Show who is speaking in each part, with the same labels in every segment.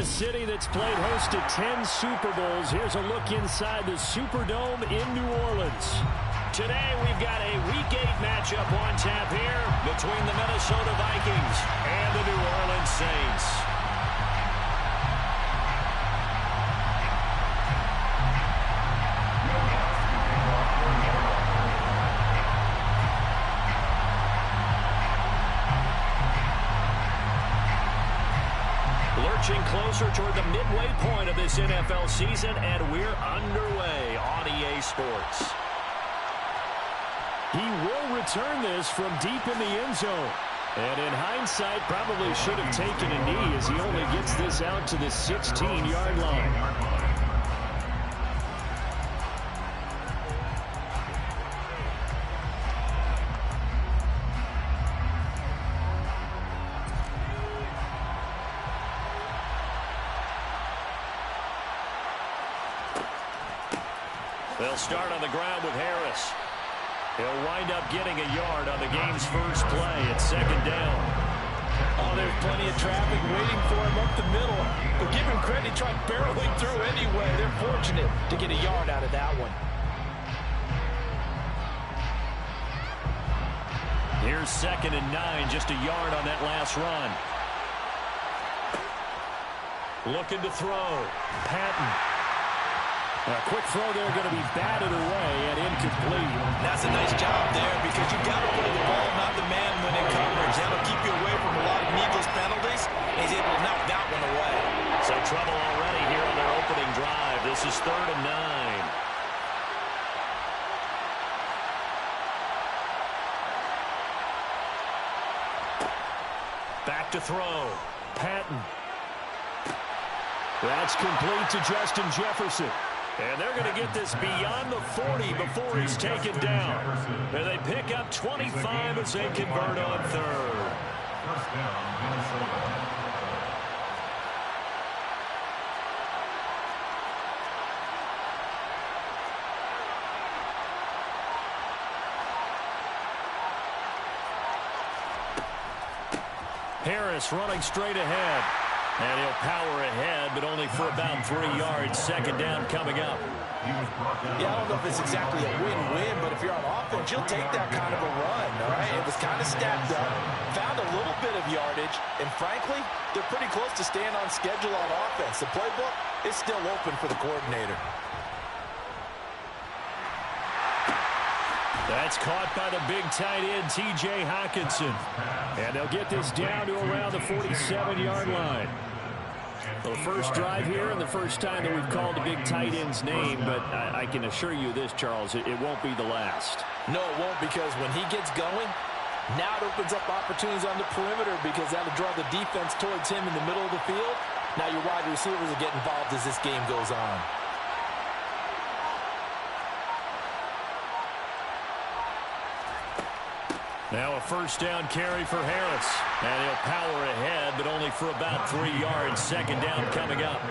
Speaker 1: A city that's played host to 10 Super Bowls. Here's a look inside the Superdome in New Orleans. Today we've got a Week 8 matchup on tap here between the Minnesota Vikings and the New Orleans Saints. Lurching closer toward the midway point of this NFL season, and we're underway on EA Sports. He will return this from deep in the end zone. And in hindsight, probably should have taken a knee as he only gets this out to the 16-yard line. They'll start on the ground with Harris. He'll wind up getting a yard on the game's first play at second down.
Speaker 2: Oh, there's plenty of traffic waiting for him up the middle. But give him credit, he tried barreling through anyway. They're fortunate to get a yard out of that one.
Speaker 1: Here's 2nd and 9, just a yard on that last run. Looking to throw. Patton. A quick throw there going to be batted away and incomplete.
Speaker 2: That's a nice job there because you got to put the ball, not the man, when in coverage. That'll keep you away from a lot of needless penalties. He's able to knock that one away.
Speaker 1: So trouble already here on their opening drive. This is 3rd and 9. Back to throw. Patton. That's complete to Justin Jefferson. And they're going to get this beyond the 40 before he's taken down. And they pick up 25 as they convert on 3rd.
Speaker 3: First down, Minnesota.
Speaker 1: Harris running straight ahead. And he'll power ahead, but only for about 3 yards. Second down coming up.
Speaker 2: Yeah, I don't know if it's exactly a win-win, but if you're on offense, you'll take that kind of a run, all right? It was kind of stacked up, found a little bit of yardage, and frankly, they're pretty close to staying on schedule on offense. The playbook is still open for the coordinator.
Speaker 1: That's caught by the big tight end, T.J. Hockenson. And they'll get this down to around the 47-yard line. Well, the first drive here and the first time that we've called the big tight end's name, but I can assure you this, Charles, it won't be the last.
Speaker 2: No, it won't, because when he gets going, now it opens up opportunities on the perimeter because that'll draw the defense towards him in the middle of the field. Now your wide receivers will get involved as this game goes on.
Speaker 1: Now a first down carry for Harris. And he'll power ahead, but only for about 3 yards. Second down coming up.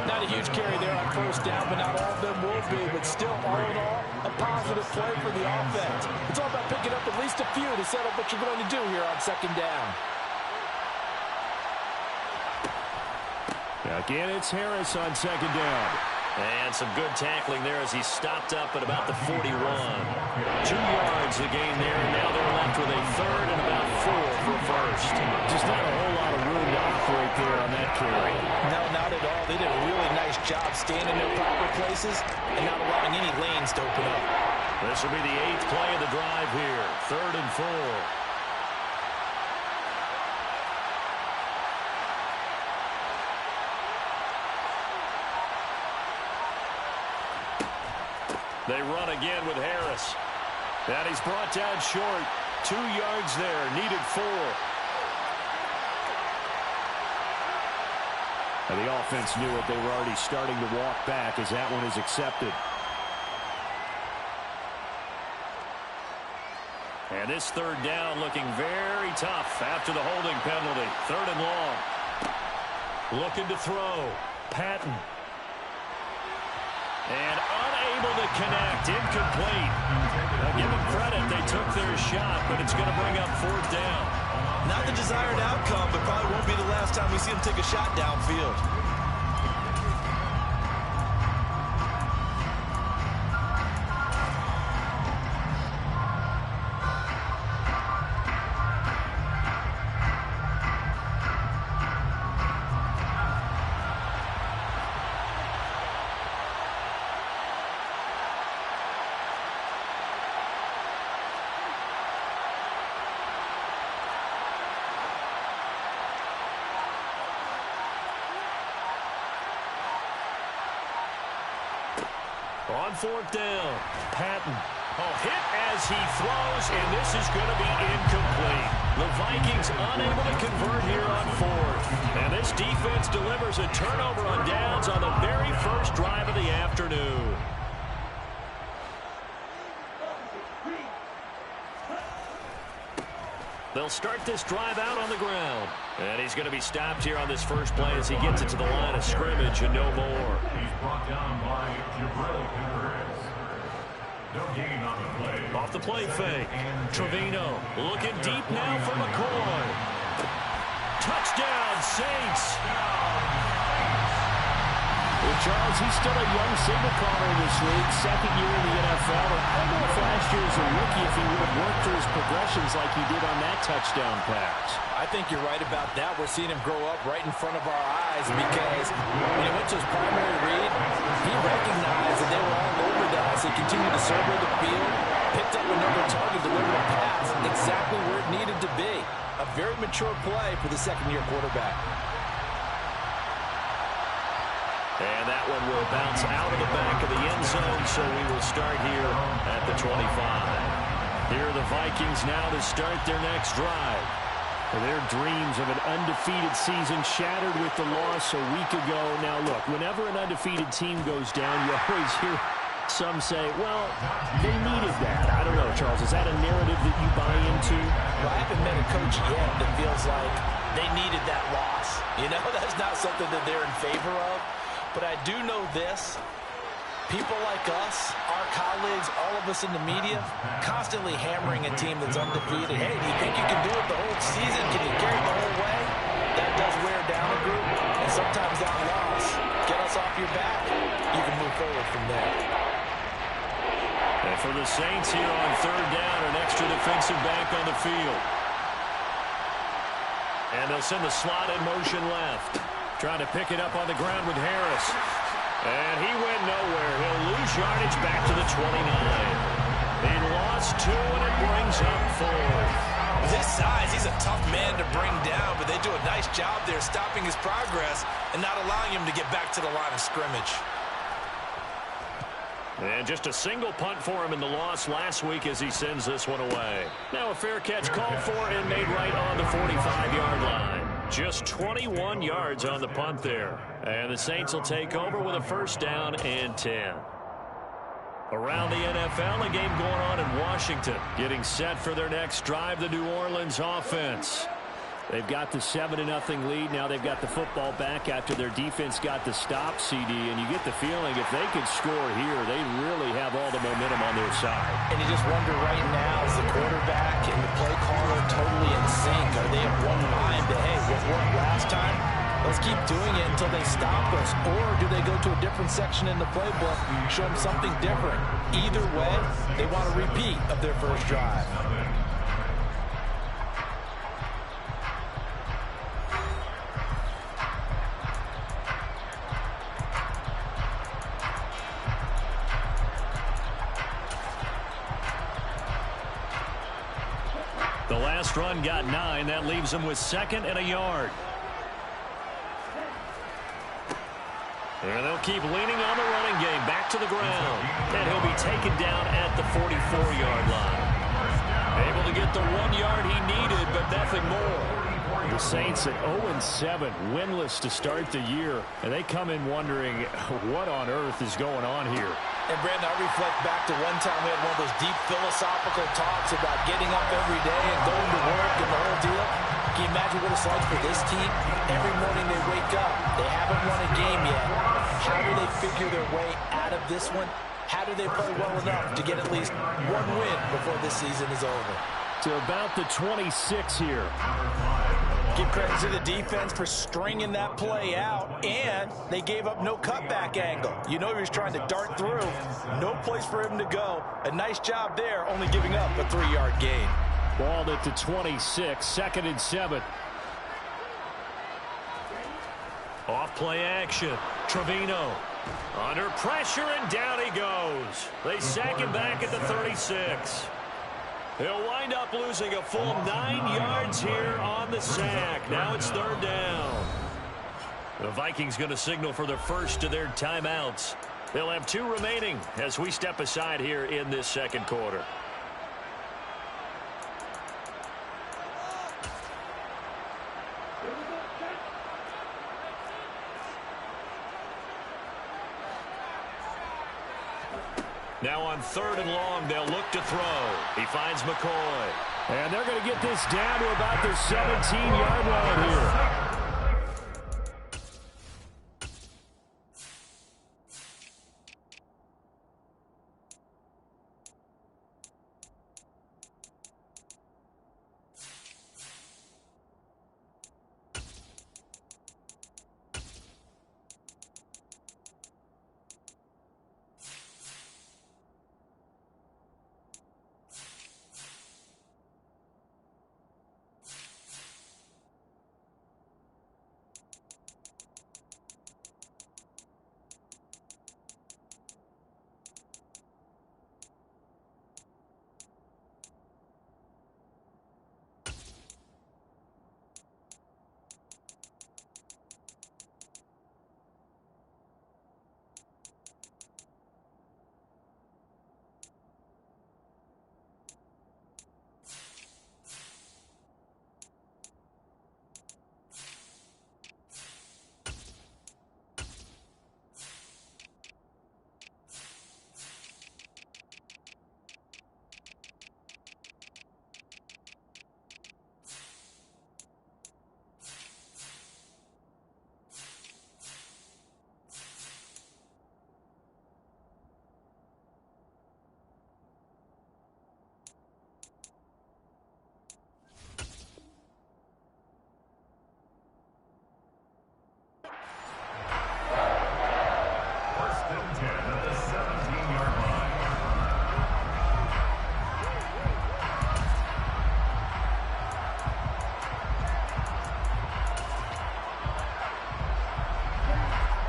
Speaker 2: Not a huge carry there on first down, but not all of them will be. But still, all in all, a positive play for the offense. It's all about picking up at least a few to set up what you're going to do here on second down.
Speaker 1: Again, it's Harris on second down. And some good tackling there as he stopped up at about the 41. 2 yards to gain there, and now they're left with a third and about 4 for first. Just not a whole lot of room to operate there on that carry.
Speaker 2: No, not at all. They did a really nice job staying in their proper places and not allowing any lanes to open up.
Speaker 1: This will be the 8th play of the drive here. 3rd and 4. They run again with Harris. And he's brought down short. 2 yards there. Needed 4. And the offense knew it. They were already starting to walk back as that one is accepted. And this third down looking very tough after the holding penalty. 3rd and long. Looking to throw. Patton. And unable to connect. Incomplete. Now give them credit. They took their shot, but it's going to bring up fourth down.
Speaker 2: Not the desired outcome, but probably won't be the last time we see him take a shot downfield.
Speaker 1: On fourth down, Patton. Hit as he throws, and this is going to be incomplete. The Vikings unable to convert here on fourth. And this defense delivers a turnover on downs on the very first drive of the afternoon. They'll start this drive out on the ground. And he's going to be stopped here on this first play as he gets it to the line of scrimmage and no more.
Speaker 3: He's brought down by Jabril Peppers. No gain on the play.
Speaker 1: Off the play fake. Trevino looking deep now for McCoy. Touchdown, Saints. Well, Charles, he's still a young signal caller in this league, second year in the NFL. And I don't know if last year as a rookie if he would have worked through his progressions like he did on that touchdown pass.
Speaker 2: I think you're right about that. We're seeing him grow up right in front of our eyes because when he went to his primary read, he recognized that they were all over us. He continued to survey the field, picked up another target, delivered a pass exactly where it needed to be. A very mature play for the second-year quarterback.
Speaker 1: And that one will bounce out of the back of the end zone, so we will start here at the 25. Here are the Vikings now to start their next drive. Their dreams of an undefeated season shattered with the loss a week ago. Now, look, whenever an undefeated team goes down, you always hear some say, well, they needed that. I don't know, Charles. Is that a narrative that you buy into?
Speaker 2: Well, I haven't met a coach yet that feels like they needed that loss. You know, that's not something that they're in favor of. But I do know this. People like us, our colleagues, all of us in the media, constantly hammering a team that's undefeated. Hey, do you think you can do it the whole season? Can you carry it the whole way? That does wear down a group. And sometimes that loss, get us off your back, you can move forward from there.
Speaker 1: And for the Saints here on third down, an extra defensive back on the field. And they'll send the slot in motion left. Trying to pick it up on the ground with Harris. And he went nowhere. He'll lose yardage back to the 29. He lost 2, and it brings up 4.
Speaker 2: With his size, he's a tough man to bring down, but they do a nice job there stopping his progress and not allowing him to get back to the line of scrimmage.
Speaker 1: And just a single punt for him in the loss last week as he sends this one away. Now a fair catch called for and made right on the 45-yard line. Just 21 yards on the punt there. And the Saints will take over with a first down and 10. Around the NFL, a game going on in Washington. Getting set for their next drive, the New Orleans offense. They've got the 7-0 lead. Now they've got the football back after their defense got the stop, CD. And you get the feeling if they could score here, they really have all the momentum on their side.
Speaker 2: And you just wonder right now, is the quarterback and the play caller totally in sync? Are they of one mind that, hey, what worked last time? Let's keep doing it until they stop us. Or do they go to a different section in the playbook and show them something different? Either way, they want a repeat of their first drive.
Speaker 1: The last run got 9. That leaves him with 2nd and a yard. And they'll keep leaning on the running game. Back to the ground. And he'll be taken down at the 44-yard line. Able to get the 1 yard he needed, but nothing more. The Saints at 0-7, winless to start the year. And they come in wondering what on earth is going on here.
Speaker 2: And, Brandon, I reflect back to one time we had one of those deep philosophical talks about getting up every day and going to work and the whole deal. Can you imagine what it's like for this team? Every morning they wake up. They haven't won a game yet. How do they figure their way out of this one? How do they play well enough to get at least one win before this season is over?
Speaker 1: To about the 26 here.
Speaker 2: Give credit to the defense for stringing that play out, and they gave up no cutback angle. You know he was trying to dart through. No place for him to go. A nice job there, only giving up a 3-yard gain.
Speaker 1: Ball at the 26, 2nd and 7. Off play action. Trevino under pressure, and down he goes. They sack him back at the 36. He'll wind up losing a full 9 yards here on the sack. Now it's 3rd down. The Vikings going to signal for the first of their timeouts. They'll have 2 remaining as we step aside here in this 2nd quarter. Now on 3rd and long, they'll look to throw. He finds McCoy. And they're going to get this down to about the 17-yard line here.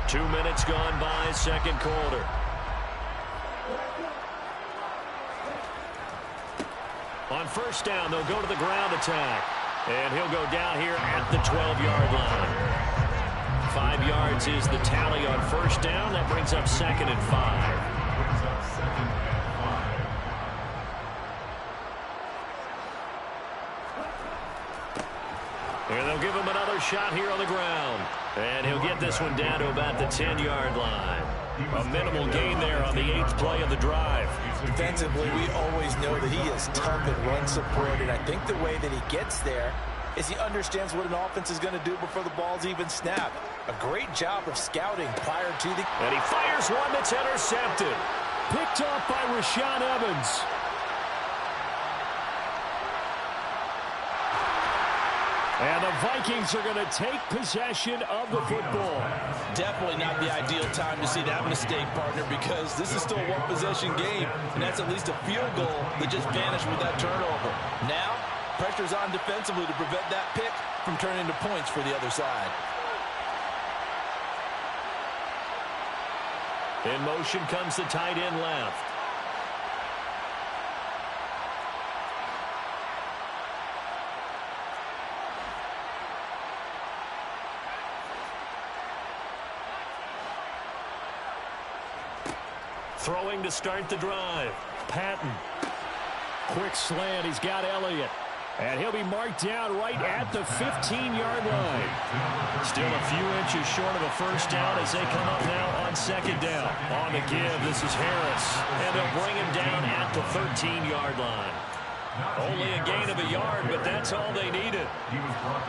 Speaker 1: Two minutes gone by, 2nd quarter. On 1st down, they'll go to the ground attack. And he'll go down here at the 12-yard line. 5 yards is the tally on 1st down. That brings up 2nd and 5. And they'll give him another shot here on the ground. And he'll get this one down to about the 10-yard line. A minimal gain there on the 8th play of the drive.
Speaker 2: Defensively, we always know that he is tough in run support, and I think the way that he gets there is he understands what an offense is going to do before the ball's even snapped. A great job of scouting prior to the...
Speaker 1: And he fires one that's intercepted. Picked off by Rashaan Evans. And the Vikings are going to take possession of the football.
Speaker 2: Definitely not the ideal time to see that mistake, partner, because this is still a one-possession game, and that's at least a field goal that just vanished with that turnover. Now, pressure's on defensively to prevent that pick from turning into points for the other side.
Speaker 1: In motion comes the tight end left. Throwing to start the drive. Patton. Quick slant. He's got Elliott. And he'll be marked down right at the 15-yard line. Still a few inches short of a first down as they come up now on 2nd down. On the give, this is Harris. And they'll bring him down at the 13-yard line. Only a gain of a yard, but that's all they needed.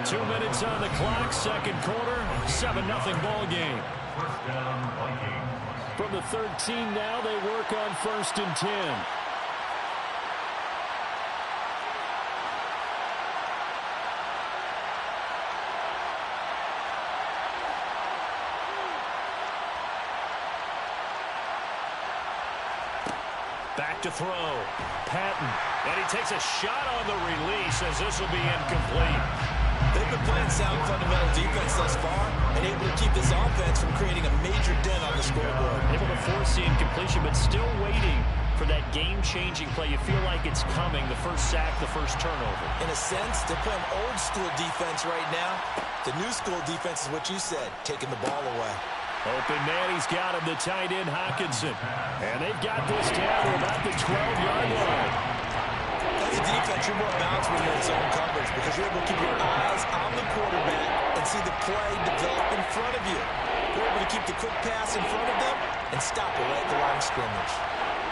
Speaker 1: 2 minutes on the clock, 2nd quarter, 7-0 ball game.
Speaker 3: First down, Vikings.
Speaker 1: From the 13 now, they work on 1st and 10. Back to throw. Patton. And he takes a shot on the release as this will be incomplete.
Speaker 2: They've been playing sound fundamental defense thus far and able to keep this offense from creating a major dent on the scoreboard.
Speaker 1: Able to force the incompletion, but still waiting for that game-changing play. You feel like it's coming, the first sack, the first turnover.
Speaker 2: In a sense, they're playing old-school defense right now. The new-school defense is what you said, taking the ball away.
Speaker 1: Open man, he's got him, the tight end Hockenson. And they've got this down to about the 12-yard line.
Speaker 2: As a defense, you're more balanced when you're in zone coverage because you're able to keep your eyes on the quarterback and see the play develop in front of you. You're able to keep the quick pass in front of them and stop it right at the line of scrimmage.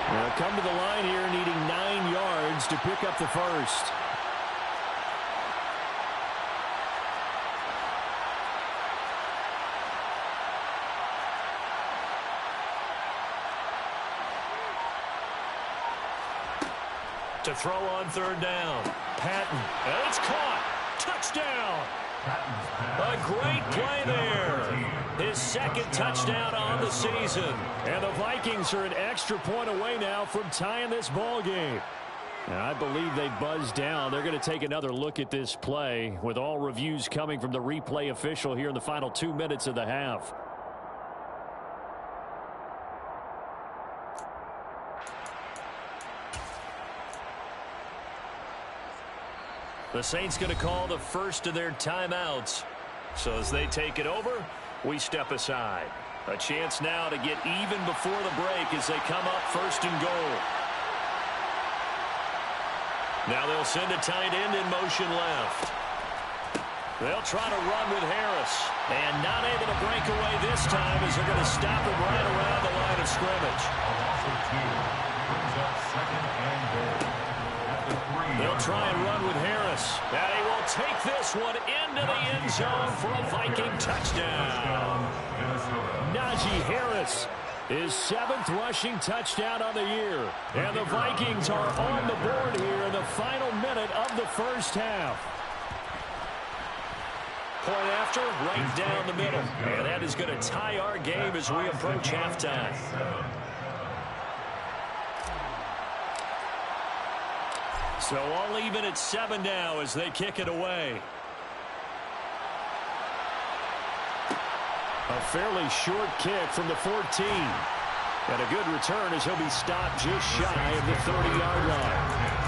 Speaker 1: They'll come to the line here needing 9 yards to pick up the first. To throw on 3rd down. Patton. And it's caught. Touchdown. A great play there. His 2nd touchdown on the season. And the Vikings are an extra point away now from tying this ball game. And I believe they buzzed down. They're going to take another look at this play with all reviews coming from the replay official here in the final 2 minutes of the half. The Saints going to call the first of their timeouts. So as they take it over, we step aside. A chance now to get even before the break as they come up 1st and goal. Now they'll send a tight end in motion left. They'll try to run with Harris. And not able to break away this time as they're going to stop him right around the line of scrimmage. They'll try and run with Harris. And he will take this one into the end zone for a Viking touchdown. Najee Harris, his 7th rushing touchdown on the year. And the Vikings are on the board here in the final minute of the first half. Point after, right down the middle. And that is going to tie our game as we approach halftime. So all even at 7 now as they kick it away. A fairly short kick from the 14. And a good return as he'll be stopped just shy of the 30-yard line.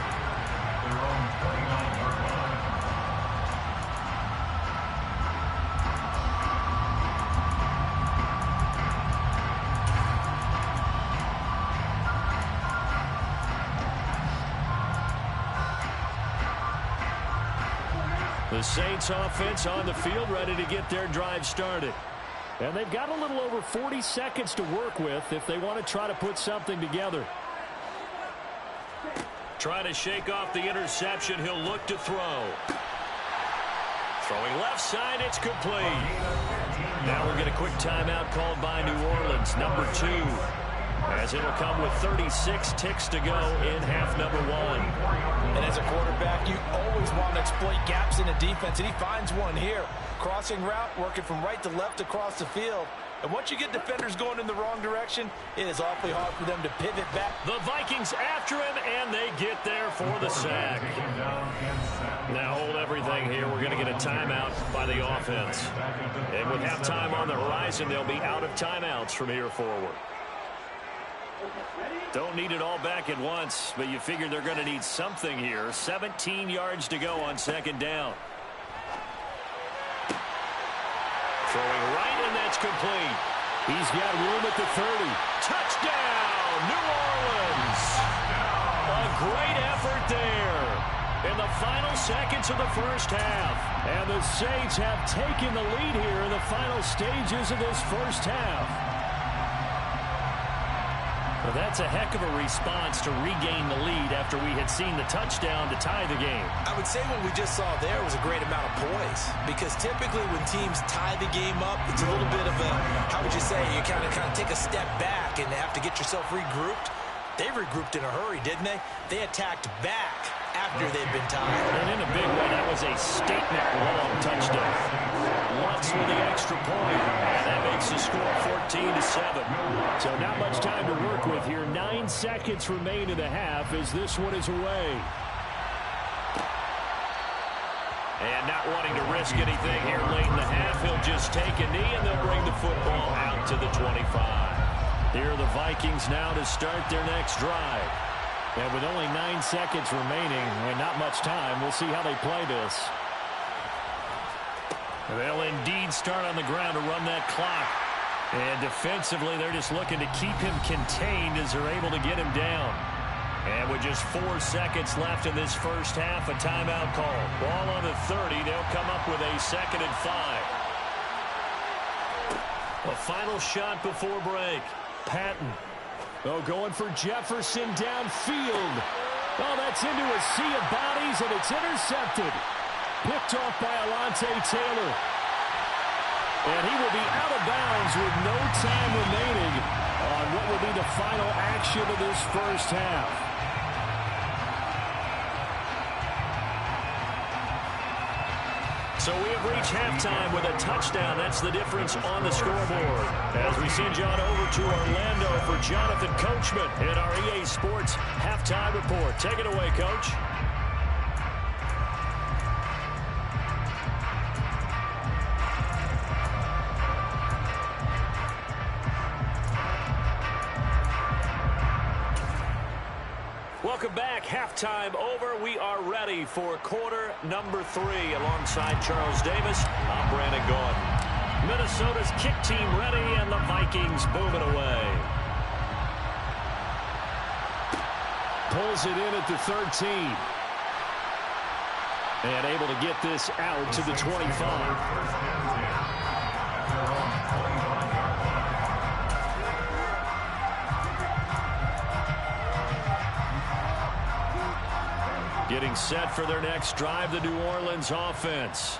Speaker 1: The Saints offense on the field ready to get their drive started. And they've got a little over 40 seconds to work with if they want to try to put something together. Trying to shake off the interception. He'll look to throw. Throwing left side, it's complete. Now we'll get a quick timeout called by New Orleans, number 2. As it'll come with 36 ticks to go in half number 1.
Speaker 2: And as a quarterback, you always want to exploit gaps in the defense, and he finds one here. Crossing route, working from right to left across the field. And once you get defenders going in the wrong direction, it is awfully hard for them to pivot back.
Speaker 1: The Vikings after him, and they get there for the sack. Now hold everything here. We're going to get a timeout by the offense. And with halftime on the horizon, they'll be out of timeouts from here forward. Don't need it all back at once, but you figure they're going to need something here. 17 yards to go on 2nd down. Throwing right, and that's complete. He's got room at the 30. Touchdown, New Orleans. A great effort there in the final seconds of the first half. And the Saints have taken the lead here in the final stages of this first half. Well, that's a heck of a response to regain the lead after we had seen the touchdown to tie the game.
Speaker 2: I would say what we just saw there was a great amount of poise, because typically when teams tie the game up, it's a little bit of a, how would you say, you kind of take a step back and have to get yourself regrouped. They regrouped in a hurry, didn't they? They attacked back after they'd been tied.
Speaker 1: And in a big way, that was a statement-long touchdown. Lutz with the extra point, and that makes the score 14-7. So not much time to work with here. 9 seconds remain in the half as this one is away. And not wanting to risk anything here late in the half, he'll just take a knee, and they'll bring the football out to the 25. Here are the Vikings now to start their next drive. And with only 9 seconds remaining and not much time, we'll see how they play this. They'll indeed start on the ground to run that clock. And defensively, they're just looking to keep him contained as they're able to get him down. And with just 4 seconds left in this first half, a timeout call. Ball on the 30. They'll come up with a 2nd and 5. A final shot before break. Patton. Oh, going for Jefferson downfield. Oh, that's into a sea of bodies, and it's intercepted. Picked off by Alontae Taylor. And he will be out of bounds with no time remaining on what will be the final action of this first half. So we have reached halftime with a touchdown. That's the difference on the scoreboard. As we send John over to Orlando for Jonathan Coachman in our EA Sports Halftime Report. Take it away, Coach. Welcome back. Halftime over. We are ready for quarter number 3 alongside Charles Davis. I'm Brandon Gaudin. Minnesota's kick team ready, and the Vikings booming away. Pulls it in at the 13. And able to get this out to the 25. Getting set for their next drive, the New Orleans offense.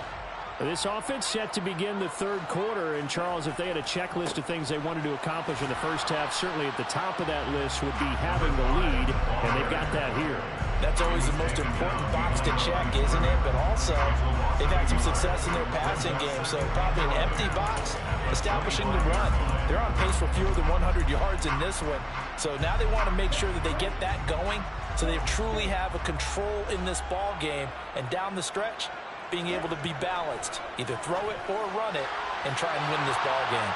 Speaker 1: This offense set to begin the third quarter. And, Charles, if they had a checklist of things they wanted to accomplish in the first half, certainly at the top of that list would be having the lead, and they've got that here.
Speaker 2: That's always the most important box to check, isn't it? But also, they've had some success in their passing game, so probably an empty box establishing the run. They're on pace for fewer than 100 yards in this one, so now they want to make sure that they get that going so they truly have a control in this ball game, and down the stretch, being able to be balanced, either throw it or run it, and try and win this ball game.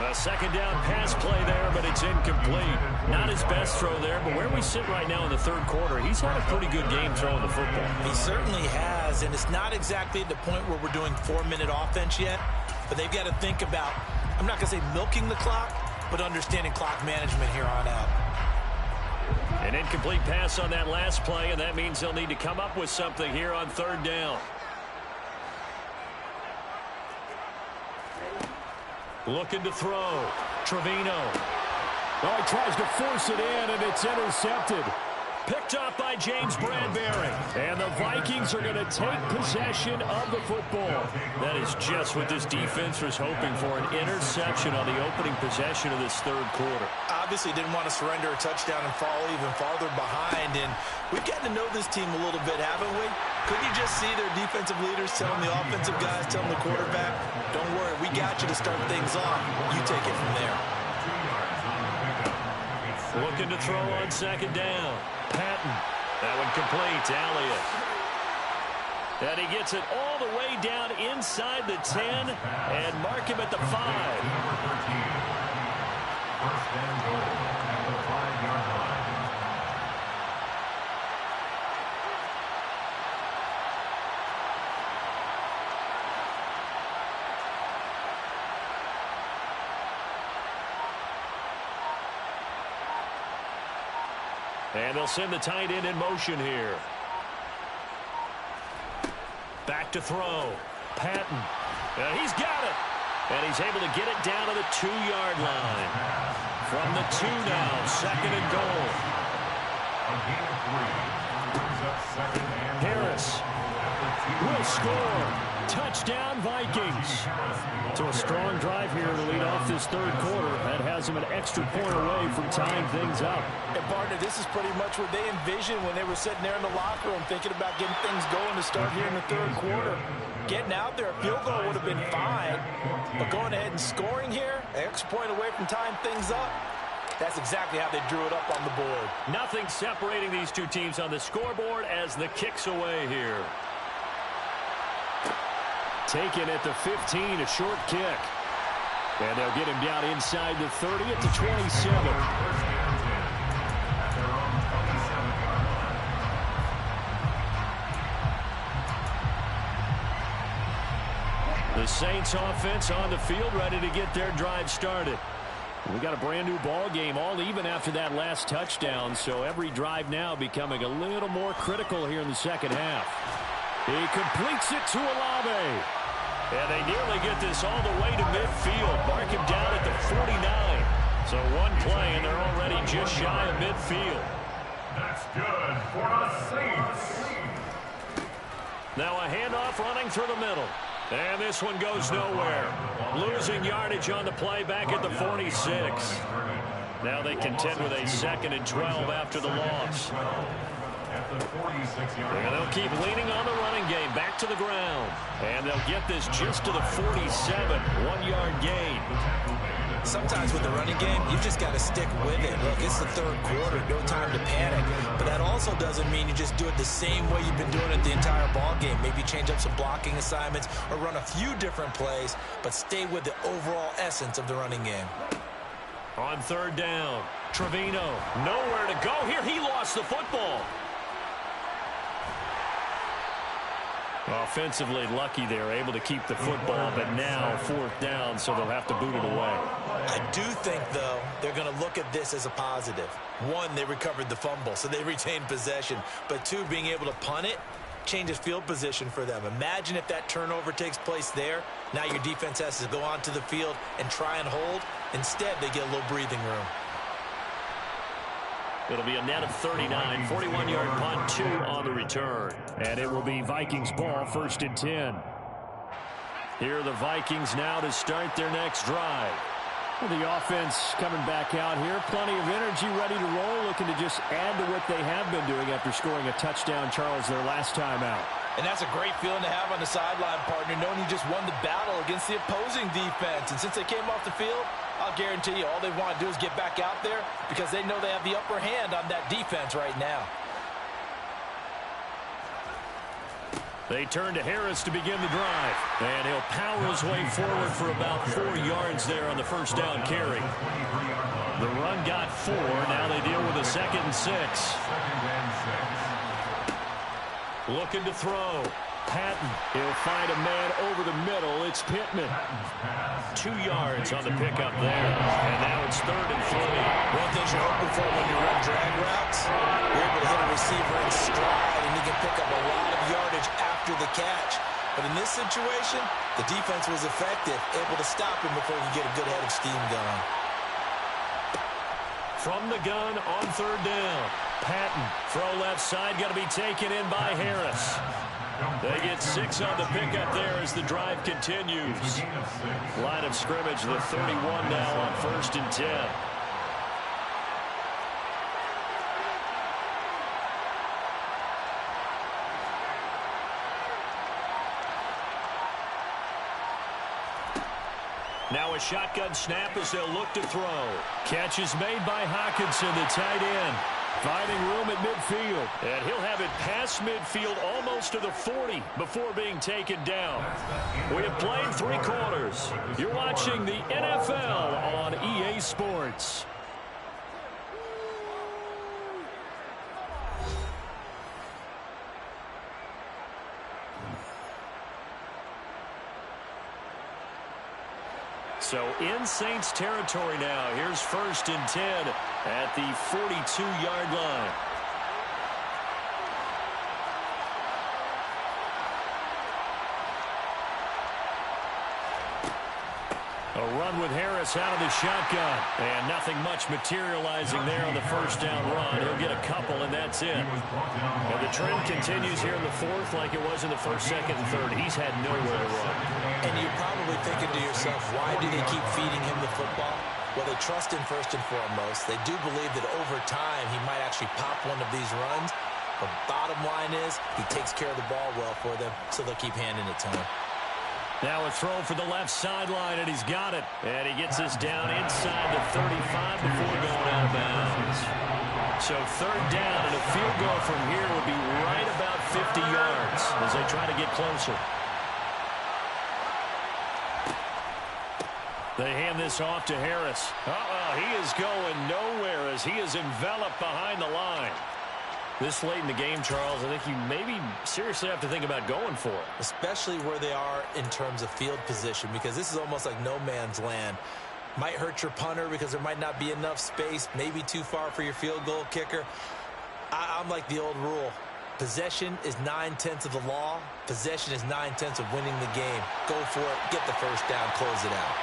Speaker 1: A second down pass play there, but it's incomplete. Not his best throw there, but where we sit right now in the third quarter, he's had a pretty good game throwing the football.
Speaker 2: He certainly has, and it's not exactly at the point where we're doing 4-minute offense yet, but they've got to think about, I'm not going to say milking the clock, but understanding clock management here on out.
Speaker 1: An incomplete pass on that last play, and that means they'll need to come up with something here on third down. Looking to throw. Trevino. Oh, he tries to force it in, and it's intercepted. Picked off by James Bradbury. And the Vikings are going to take possession of the football. That is just what this defense was hoping for, an interception on the opening possession of this third quarter.
Speaker 2: Obviously didn't want to surrender a touchdown and fall even farther behind. And we've gotten to know this team a little bit, haven't we? Couldn't you just see their defensive leaders telling the offensive guys, telling the quarterback, don't worry, we got you to start things off. You take it from there.
Speaker 1: Looking to throw on second down. Patton. That one complete to Elliott. And he gets it all the way down inside the 10 and mark him at the 5.
Speaker 3: First and goal at the 5-yard line.
Speaker 1: And they'll send the tight end in motion here. Back to throw. Patton. And he's got it. And he's able to get it down to the 2-yard line. From the 2 now, second and goal.
Speaker 3: A gain of 3. Brings up second and
Speaker 1: Harris will score. Touchdown, Vikings. So a strong drive here to lead off this third quarter. That has them an extra point away from tying things up.
Speaker 2: And, partner, this is pretty much what they envisioned when they were sitting there in the locker room thinking about getting things going to start here in the third quarter. Getting out there, a field goal would have been fine. But going ahead and scoring here, an extra point away from tying things up, that's exactly how they drew it up on the board.
Speaker 1: Nothing separating these two teams on the scoreboard as the kick's away here. Taken at the 15, a short kick. And they'll get him down inside the 30 at the 27. The Saints offense on the field, ready to get their drive started. We got a brand new ball game, all even after that last touchdown, so every drive now becoming a little more critical here in the second half. He completes it to Olave. And they nearly get this all the way to midfield. Mark him down at the 49. So one play, and they're already just shy of midfield.
Speaker 3: That's good for the Saints.
Speaker 1: Now a handoff running through the middle. And this one goes nowhere. Losing yardage on the play back at the 46. Now they contend with a 2nd and 12 after the loss. And they'll keep leaning on the running game back to the ground. And they'll get this just to the 47. 1-yard gain.
Speaker 2: Sometimes with the running game, you just got to stick with it. Look, it's the third quarter, no time to panic. But that also doesn't mean you just do it the same way you've been doing it the entire ball game. Maybe change up some blocking assignments or run a few different plays, but stay with the overall essence of the running game.
Speaker 1: On 3rd down, Trevino, nowhere to go here. He lost the football. Offensively lucky they're able to keep the football, but now 4th down, so they'll have to boot it away.
Speaker 2: I do think, though, they're going to look at this as a positive. 1, they recovered the fumble, so they retained possession. But 2, being able to punt it changes field position for them. Imagine if that turnover takes place there. Now your defense has to go onto the field and try and hold. Instead, they get a little breathing room.
Speaker 1: It'll be a net of 39, 41-yard punt, 2 on the return. And it will be Vikings ball, 1st and 10. Here are the Vikings now to start their next drive. Well, the offense coming back out here. Plenty of energy, ready to roll, looking to just add to what they have been doing after scoring a touchdown, Charles, their last time out.
Speaker 2: And that's a great feeling to have on the sideline, partner, knowing you just won the battle against the opposing defense. And since they came off the field, I'll guarantee you all they want to do is get back out there because they know they have the upper hand on that defense right now.
Speaker 1: They turn to Harris to begin the drive. And he'll power his way forward for about 4 yards there on the 1st down carry. The run got 4. Now they deal with a 2nd and 6. Looking to throw. Patton. He'll find a man over the middle. It's Pittman. 2 yards on the pickup there. And now it's 3rd and 3.
Speaker 2: One thing you're hoping for when you run drag routes, you're able to hit a receiver in stride, and you can pick up a lot of yardage after the catch. But in this situation, the defense was effective, able to stop him before he could get a good head of steam going.
Speaker 1: From the gun on 3rd down. Patton, throw left side, got to be taken in by Harris. They get 6 on the pickup there as the drive continues. Line of scrimmage, the 31 now on 1st and 10. Now a shotgun snap as they'll look to throw. Catch is made by Hockenson, the tight end. Finding room at midfield. And he'll have it past midfield almost to the 40 before being taken down. We have played 3 quarters. You're watching the NFL on EA Sports. So in Saints territory now. Here's 1st and 10 at the 42-yard line. A They'll run with Harris out of the shotgun. And nothing much materializing there on the first down run. He'll get a couple, and that's it. And the trend continues here in the fourth like it was in the first, second, and third. He's had nowhere to run.
Speaker 2: And you're probably thinking to yourself, why do they keep feeding him the football? Well, they trust him first and foremost. They do believe that over time he might actually pop one of these runs. The bottom line is he takes care of the ball well for them, so they'll keep handing it to him.
Speaker 1: Now a throw for the left sideline, and he's got it. And he gets this down inside the 35 before going out of bounds. So third down, and a field goal from here would be right about 50 yards as they try to get closer. They hand this off to Harris. He is going nowhere as he is enveloped behind the line. This late in the game, Charles, I think you maybe seriously have to think about going for it.
Speaker 2: Especially where they are in terms of field position, because this is almost like no man's land. Might hurt your punter because there might not be enough space, maybe too far for your field goal kicker. I'm like the old rule. Possession is 9/10 of the law. Possession is 9/10 of winning the game. Go for it, get the first down, close it out.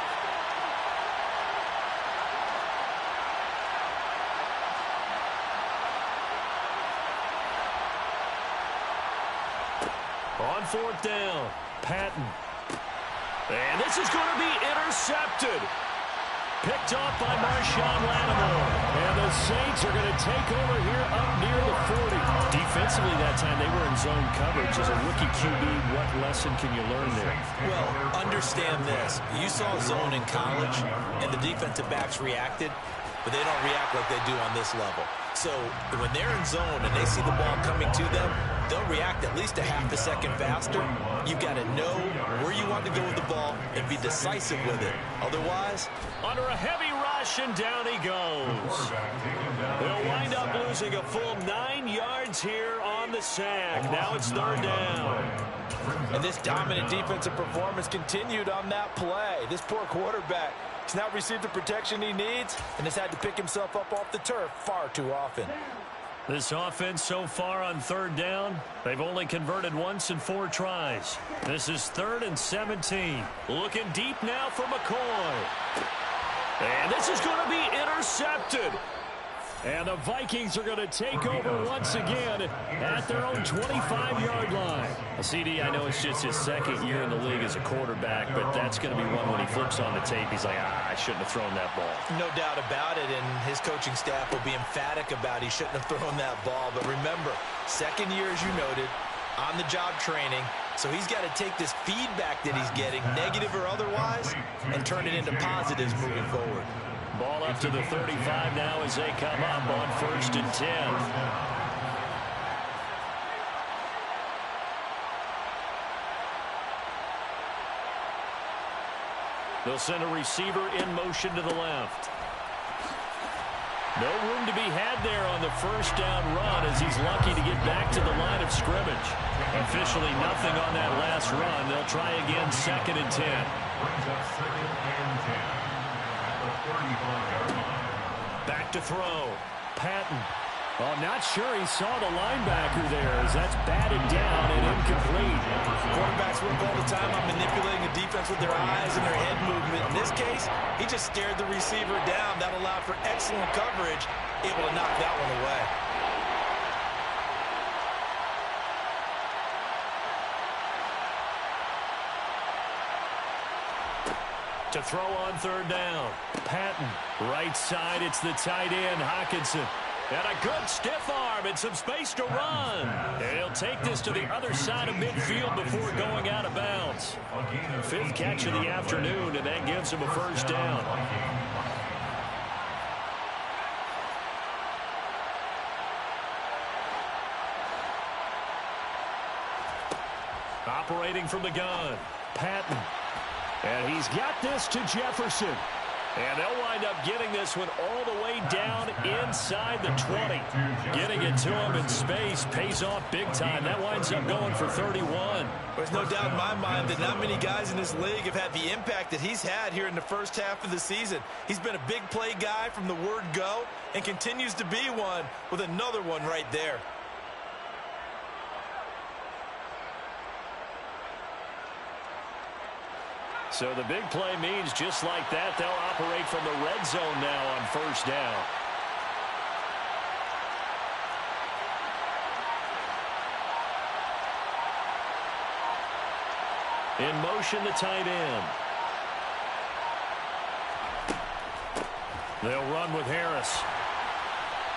Speaker 1: On fourth down, Patton. And this is going to be intercepted. Picked off by Marshawn Lattimore. And the Saints are going to take over here up near the 40. Defensively that time, they were in zone coverage. As a rookie QB, what lesson can you learn there?
Speaker 2: Well, understand this. You saw zone in college, and the defensive backs reacted, but they don't react like they do on this level. So when they're in zone and they see the ball coming to them, they'll react at least a half a second faster. You've got to know where you want to go with the ball and be decisive with it. Otherwise,
Speaker 1: under a heavy rush, and down he goes. They'll wind up losing a full 9 yards here on the sack. Now it's third down.
Speaker 2: And this dominant defensive performance continued on that play. This poor quarterback has now received the protection he needs and has had to pick himself up off the turf far too often.
Speaker 1: This offense so far on third down, they've only converted once in 4 tries. This is 3rd and 17. Looking deep now for McCoy. And this is going to be intercepted. And the Vikings are going to take over once again at their own 25-yard line. CD, I know it's just his second year in the league as a quarterback, but that's going to be one when he flips on the tape. He's like, I shouldn't have thrown that ball.
Speaker 2: No doubt about it, and his coaching staff will be emphatic about he shouldn't have thrown that ball. But remember, second year, as you noted, on-the-job training. So he's got to take this feedback that he's getting, negative or otherwise, and turn it into positives moving forward.
Speaker 1: Ball up to the 35 now as they come up on 1st and 10. They'll send a receiver in motion to the left. No room to be had there on the first down run as he's lucky to get back to the line of scrimmage. Officially nothing on that last run. They'll try again 2nd and 10. Back to throw. Patton. Oh, not sure he saw the linebacker there as that's batted down and incomplete.
Speaker 2: Quarterbacks work all the time on manipulating the defense with their eyes and their head movement. In this case, he just stared the receiver down. That allowed for excellent coverage, able to knock that one away.
Speaker 1: To throw on third down. Patton. Right side, it's the tight end, Hockenson. And a good stiff arm and some space to run. And he'll take this to the other side of midfield before going out of bounds. 5th catch of the afternoon, and that gives him a first down. Operating from the gun, Patton. And he's got this to Jefferson. And they'll wind up getting this one all the way down inside the 20. Getting it to him in space pays off big time. That winds up going for 31.
Speaker 2: There's no doubt in my mind that not many guys in this league have had the impact that he's had here in the first half of the season. He's been a big play guy from the word go and continues to be one with another one right there.
Speaker 1: So the big play means just like that, they'll operate from the red zone now on first down. In motion, the tight end. They'll run with Harris.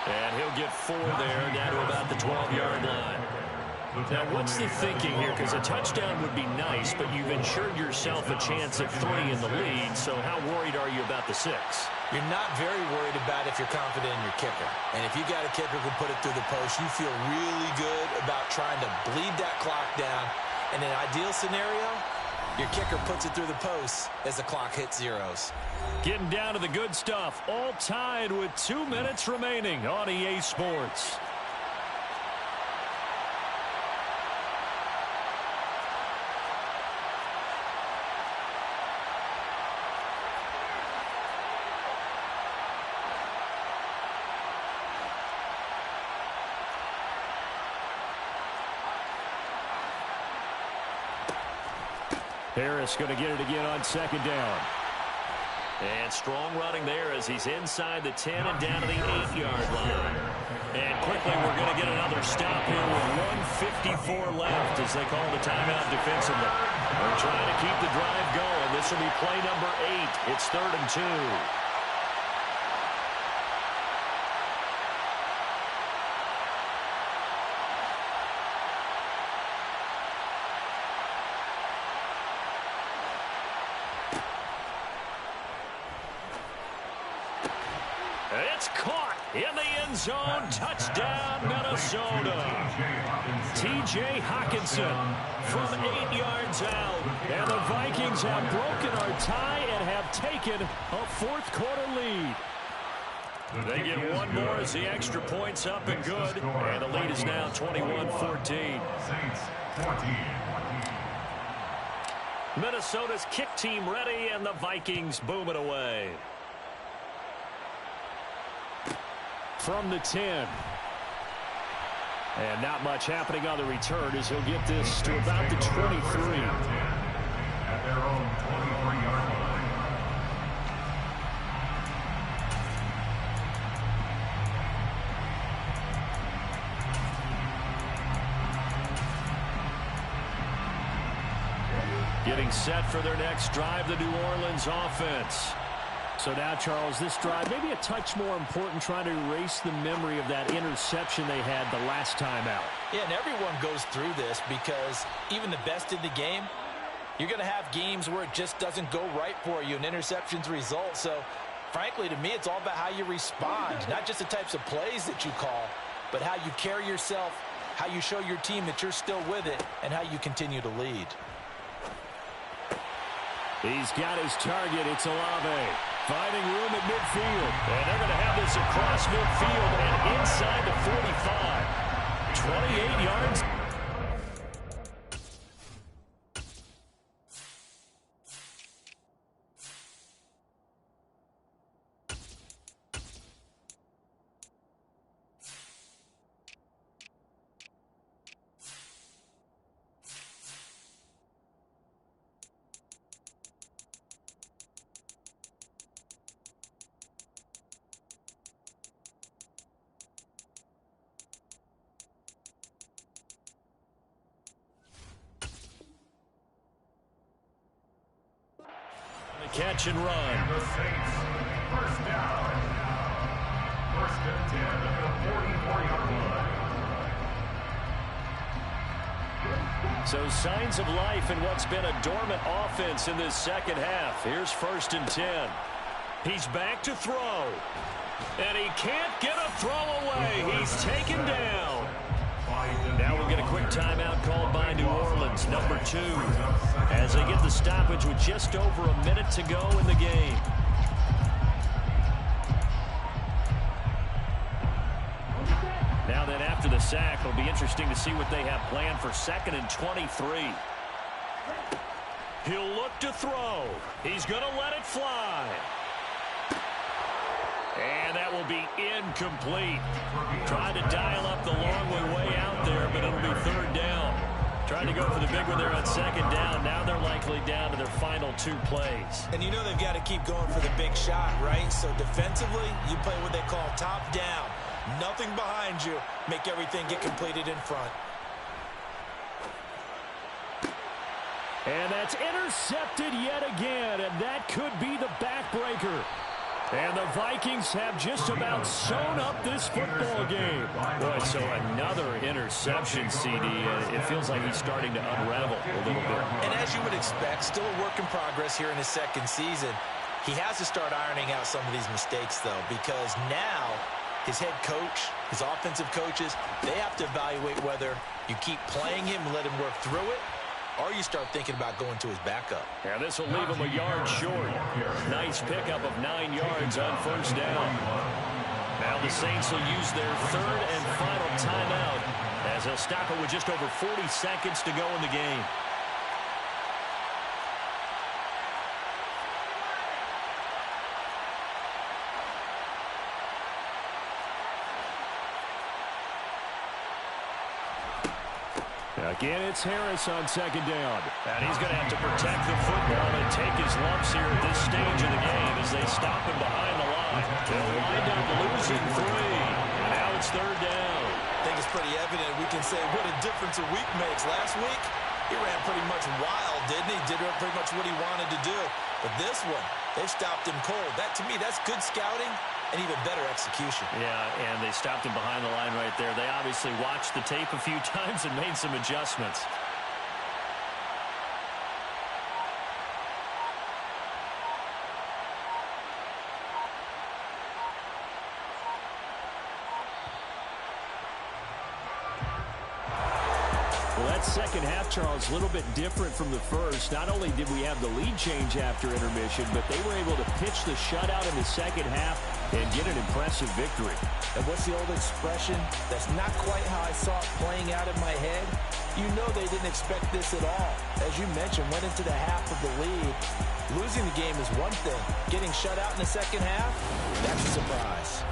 Speaker 1: And he'll get 4 there, down to about the 12-yard line. Now, what's the thinking here? Because a touchdown would be nice, but you've ensured yourself a chance at 3 in the lead, so how worried are you about the 6?
Speaker 2: You're not very worried about if you're confident in your kicker. And if you got a kicker who can put it through the post, you feel really good about trying to bleed that clock down. In an ideal scenario, your kicker puts it through the post as the clock hits zeros.
Speaker 1: Getting down to the good stuff, all tied with 2 minutes remaining on EA Sports. Harris going to get it again on second down. And strong running there as he's inside the 10 and down to the 8-yard line. And quickly we're going to get another stop here with 1:54 left as they call the timeout defensively. They're trying to keep the drive going. This will be play number 8. It's 3rd and 2. It's caught in the end zone. Touchdown, Minnesota. T.J. Hockenson from 8 yards out. And the Vikings have broken our tie and have taken a 4th quarter lead. They get one more as the extra point's up and good. And the lead is now 21-14. Minnesota's kick team ready, and the Vikings boom it away. From the 10. And not much happening on the return as he'll get this to about the 23.
Speaker 3: At their own 23-yard line.
Speaker 1: Getting set for their next drive, the New Orleans offense. So now, Charles, this drive maybe a touch more important, trying to erase the memory of that interception they had the last time out.
Speaker 2: Yeah, and everyone goes through this because even the best in the game, you're going to have games where it just doesn't go right for you and interceptions result. So, frankly, to me, it's all about how you respond, not just the types of plays that you call, but how you carry yourself, how you show your team that you're still with it, and how you continue to lead.
Speaker 1: He's got his target. It's Olave. Finding room at midfield. And they're going to have this across midfield and inside the 45. 28 yards. Catch and run.
Speaker 3: The Saints, first down. 1st and 10 at the 44-yard line.
Speaker 1: So signs of life in what's been a dormant offense in this second half. Here's 1st and 10. He's back to throw. And he can't get a throw away. He's taken down. Now we'll get a quick timeout called by New Orleans, number 2, as they get the stoppage with just over a minute to go in the game. Now then, after the sack, it'll be interesting to see what they have planned for 2nd and 23. He'll look to throw. He's going to let it fly. And that will be incomplete. Trying to dial up the long way out there, but it'll be 3rd down. Trying Trying to go for the big one there on second down. Now they're likely down to their final 2 plays.
Speaker 2: And you know they've got to keep going for the big shot, right? So defensively, you play what they call top down. Nothing behind you. Make everything get completed in front.
Speaker 1: And that's intercepted yet again, and that could be the backbreaker. And the Vikings have just about sewn up this football game. Boy, so another interception, CD. It feels like he's starting to unravel a little bit.
Speaker 2: And as you would expect, still a work in progress here in his second season. He has to start ironing out some of these mistakes, though, because now his head coach, his offensive coaches, they have to evaluate whether you keep playing him and let him work through it, or you start thinking about going to his backup.
Speaker 1: Yeah, this will leave him a yard short. Nice pickup of 9 yards on first down. Now the Saints will use their 3rd and final timeout as they'll stop it with just over 40 seconds to go in the game. Again, it's Harris on second down. And he's going to have to protect the football and take his lumps here at this stage of the game as they stop him behind the line. They'll wind up losing 3. And now it's 3rd down.
Speaker 2: I think it's pretty evident. We can say what a difference a week makes. Last week, he ran pretty much wild, didn't he? Did pretty much what he wanted to do. But this one, they stopped him cold. That, to me, that's good scouting and even better execution.
Speaker 1: Yeah, and they stopped him behind the line right there. They obviously watched the tape a few times and made some adjustments. Well, that second half, Charles, a little bit different from the first. Not only did we have the lead change after intermission, but they were able to pitch the shutout in the second half and get an impressive victory.
Speaker 2: And what's the old expression? That's not quite how I saw it playing out in my head. You know they didn't expect this at all. As you mentioned, went into the half of the lead. Losing the game is one thing. Getting shut out in the second half, that's a surprise.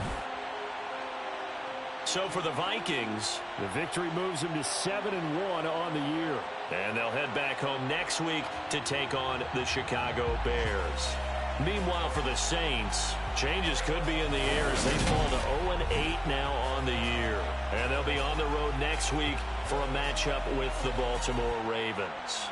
Speaker 1: So for the Vikings, the victory moves them to 7-1 on the year. And they'll head back home next week to take on the Chicago Bears. Meanwhile, for the Saints, changes could be in the air as they fall to 0-8 now on the year. And they'll be on the road next week for a matchup with the Baltimore Ravens.